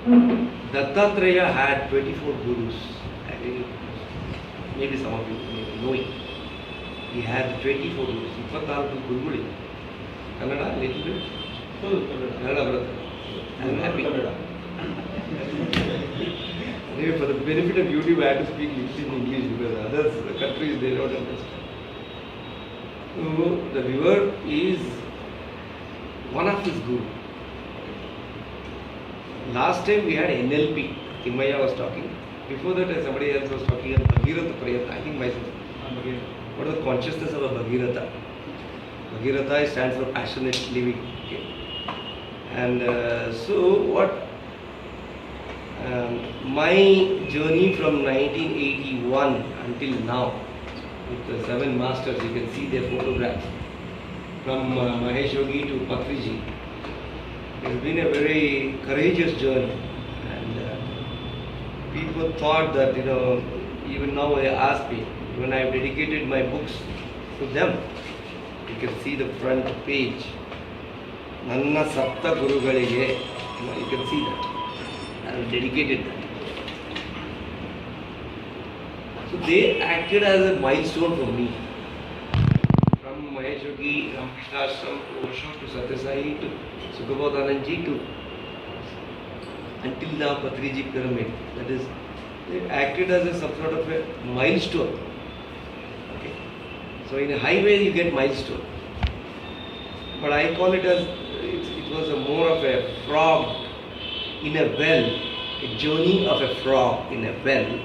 Dattatreya had 24 gurus. I think maybe some of you may know it. He had 24 gurus. 24 guruguli. Kannada, little bit? Kannada, brother. I'm happy. Anyway, for the benefit of YouTube, I had to speak little in English because others, the countries, they don't understand. So, the river is one of his gurus. Last time we had NLP, Timaya was talking. Before that, somebody else was talking about Bhagirath Prayatna. I think myself. What is the consciousness of a Bhagirath? Bhagirath stands for passionate living. Okay. And so, what my journey from 1981 until now, with the 7 masters, you can see their photographs, from Mahesh Yogi to Patriji. It's been a very courageous journey, and people thought that, even now they ask me, when I have dedicated my books to them, you can see the front page. Nanna Sapta Gurugalige, you can see that. I have dedicated that. So they acted as a milestone for me. From Mahesh Yogi, Ramakrishna Ashram, to Osho, to Satyasai, to Sukhabodhananji, to until now Patriji Pyramid. That is, they acted as some sort of a milestone. Okay. So in a highway you get milestone. But I call it as, it was more of a frog in a well, a journey of a frog in a well.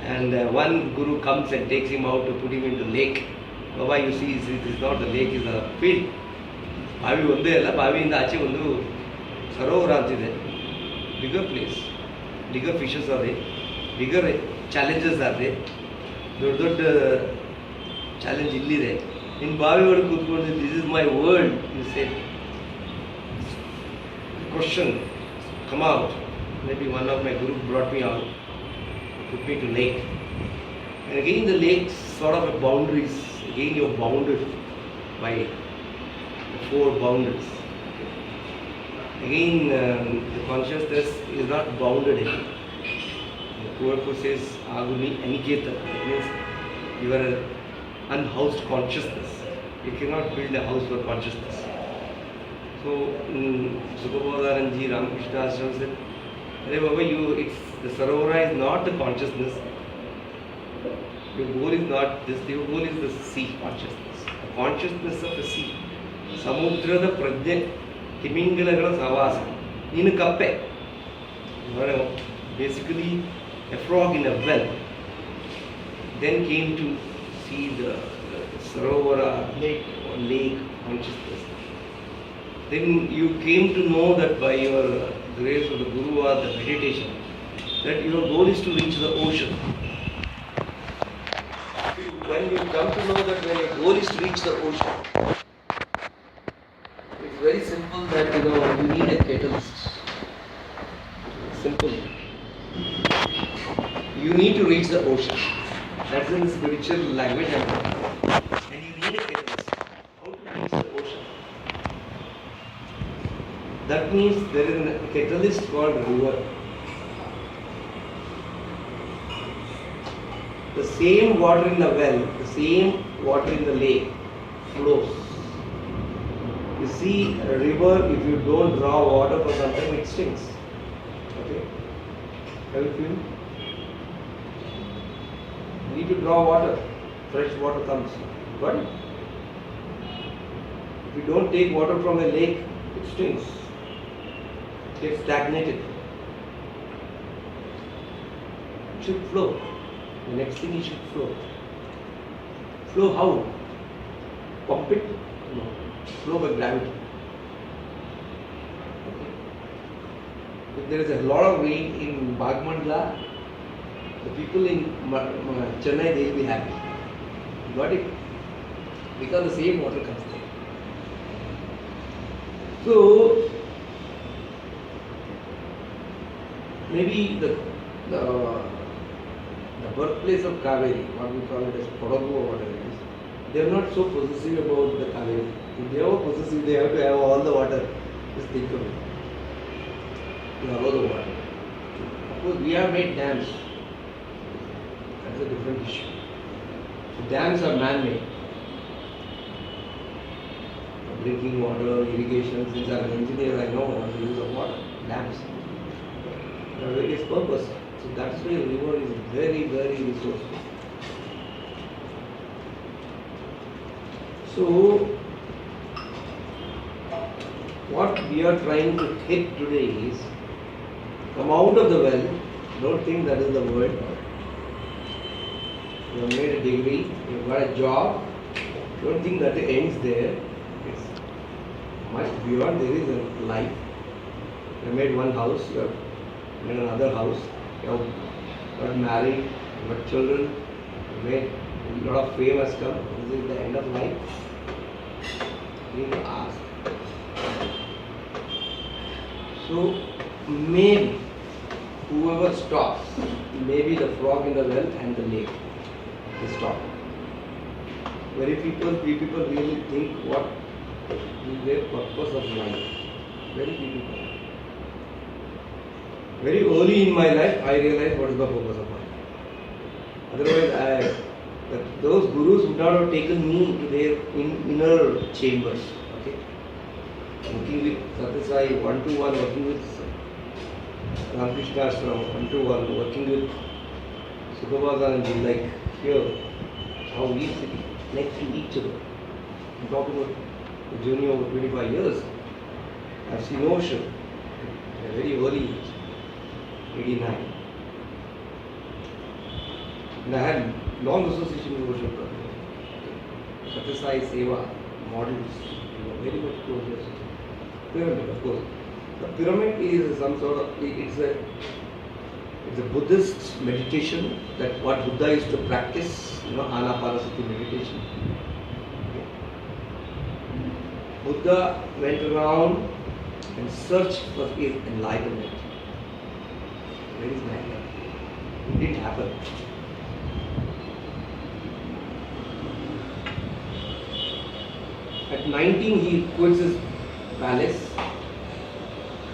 And one guru comes and takes him out to put him into lake. Baba, you see, it is not the lake, it is a field. Bavi onde alla, bavi inda ache ondu sarovara antide. Bigger place, bigger fishes are there, bigger challenges are there. Dod challenge illi there. In bavi odu kutkondu, this is my world, you said. Question, come out. Maybe one of my guru brought me out, put me to lake. And again the lake sort of a boundaries. Again you are bounded by the 4 boundaries. Again the consciousness is not bounded again. The Purva says Aguni Aniketa. That means you are an unhoused consciousness. You cannot build a house for consciousness. So Sukhabodhananji, Ramakrishna Ashram said, Hey Baba, it's the Sarovara is not the consciousness. Your goal is not this, your goal is the sea consciousness. The consciousness of the sea. Samudrada Prajna Timingalagala Savasa. Ninu kappe. You are basically a frog in a well. Then came to see the Sarovara lake consciousness. Then you came to know that by your grace of the Guru or the meditation, that your goal is to reach the ocean. When you come to know that when your goal is to reach the ocean, it's very simple that you need a catalyst. Simple. You need to reach the ocean. That's in the spiritual language. And you need a catalyst. How to reach the ocean? That means there is a catalyst called river. The same water in the well, the same water in the lake flows. You see, a river, if you don't draw water for some time, it stinks. Okay? Have you feel? You need to draw water. Fresh water comes. But if you don't take water from a lake, it stinks. It gets stagnated. It should flow. The next thing it should flow. Flow how? Pump it? No. Flow by gravity. Okay. If there is a lot of rain in Bagmandla, the people in Chennai, they will be happy. Got it? Because the same water comes there. So, maybe the birthplace of Kaveri, what we call it as Kodagu or whatever it is, they are not so possessive about the Kaveri. If they are possessive, they have to have all the water. Just think of it. to allow the water. Of course, we have made dams. That's a different issue. So dams are man-made. Drinking water, irrigation, since I'm an engineer, I know the use of water, dams. There are various purposes. So that's why the river is very, very resourceful. So, what we are trying to hit today is come out of the well. Don't think that is the word. You have made a degree, you have got a job. Don't think that it ends there. It's much beyond. There is a life. You have made one house, you have made another house, you have got married, you have got children, you have made a lot of fame has come. This is the end of life. You need to ask. So maybe whoever stops, maybe the frog in the well and the lake, they stop. Few people really think what is their purpose of life. Very few people. Very early in my life, I realized what is the purpose of life. Otherwise, those gurus would not have taken me to their inner chambers. Okay, working with Satyasai one-to-one, working with Ramakrishna Ashram one-to-one, working with Sukhabhagananji, like here, how we sit next to each other. I'm talking about a journey over 25 years. I've seen ocean at a very early age, 89. And I had long association with ocean. Satyasai Seva models, very much closer. Pyramid, of course. The pyramid is some sort of, it's a Buddhist meditation that what Buddha used to practice, Anapanasati meditation. Buddha went around and searched for his enlightenment. Where is enlightenment? It didn't happen. At 19, he quits his palace,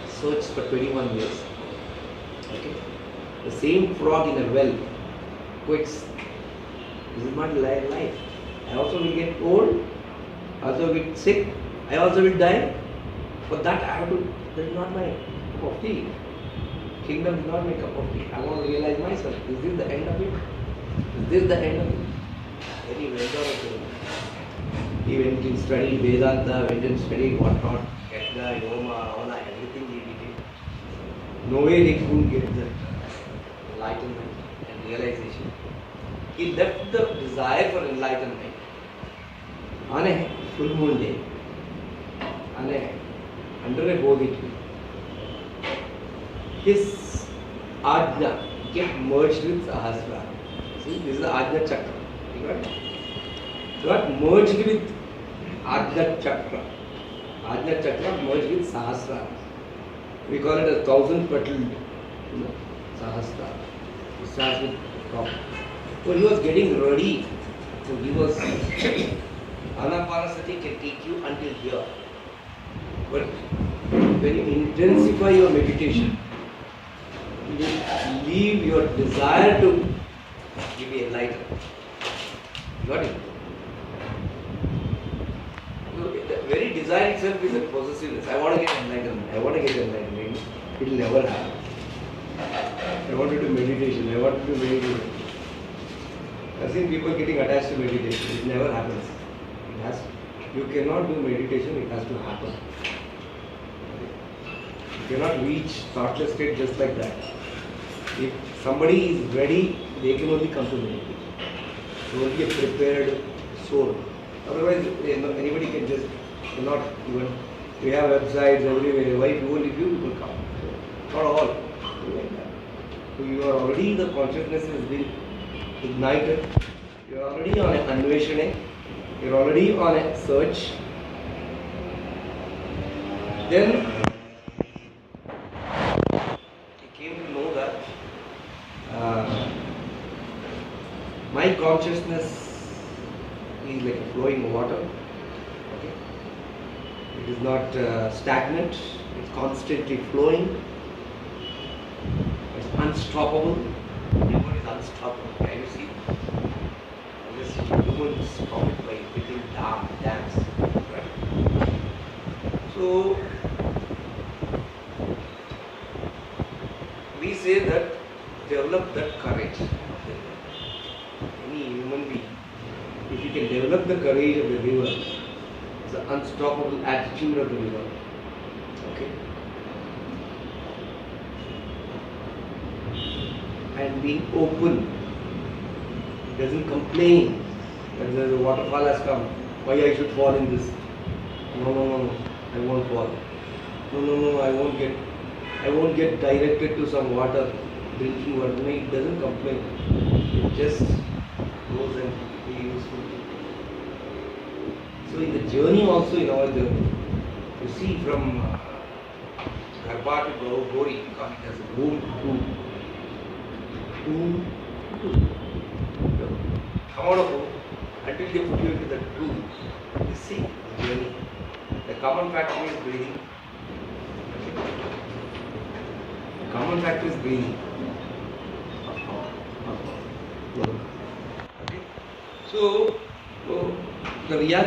searched for 21 years. Okay. The same frog in a well quits. This is not life. I also will get old, I also will get sick, I also will die. For that I have to, that is not my cup of tea. Kingdom is not my cup of tea. I want to realize myself. Is this the end of it? Is this the end of it? Very well. He went and studied Vedanta, went and studied whatnot, Yajna, Yoma, Avana, everything he did. Nowhere he couldn't get the enlightenment and realization. He left the desire for enlightenment on a full moon day, under a Bodhi tree. His Ajna get merged with Sahasrara. See, this is the Ajna Chakra. You got it? Got merged with Ajna Chakra. Ajna Chakra merged with Sahasrara. We call it a 1,000-petaled Sahasrara. It starts with top. So he was getting ready. So he was Anapanasati can take you until here. But when you intensify your meditation, you leave your desire to be enlightened. Got it? The very desire itself is a possessiveness. I want to get enlightenment. I want to get enlightenment. It will never happen. I want to do meditation. I want to do meditation. I've seen people getting attached to meditation. It never happens. It has. You cannot do meditation. It has to happen. You cannot reach thoughtless state just like that. If somebody is ready, they can only come to meditation. So only a prepared soul. Otherwise, anybody can just cannot even. We have websites everywhere. Why only few people come? Not all. So you are already, the consciousness has been ignited. You are already on an anveshane. You are already on a search. Then you came to know that my consciousness is like flowing water. Okay? It is not stagnant. It's constantly flowing. unstoppable. Human is unstoppable. Can you see? This human is stopped by building dams. Right? So we say that develop that courage. Any human being, if you can develop the courage of the river, the unstoppable attitude of the river. Okay. And being open, doesn't complain that the waterfall has come, why I should fall in this. No, I won't fall. No, I won't get directed to some water, drinking water. No, it doesn't complain. It just goes and be useful. So in the journey also, in our journey, you see from Garba to Gori, we call it as a boom to come out of home until they put you into the tomb. You see the journey. The common factor is breathing. The common factor is breathing. Okay. So the reality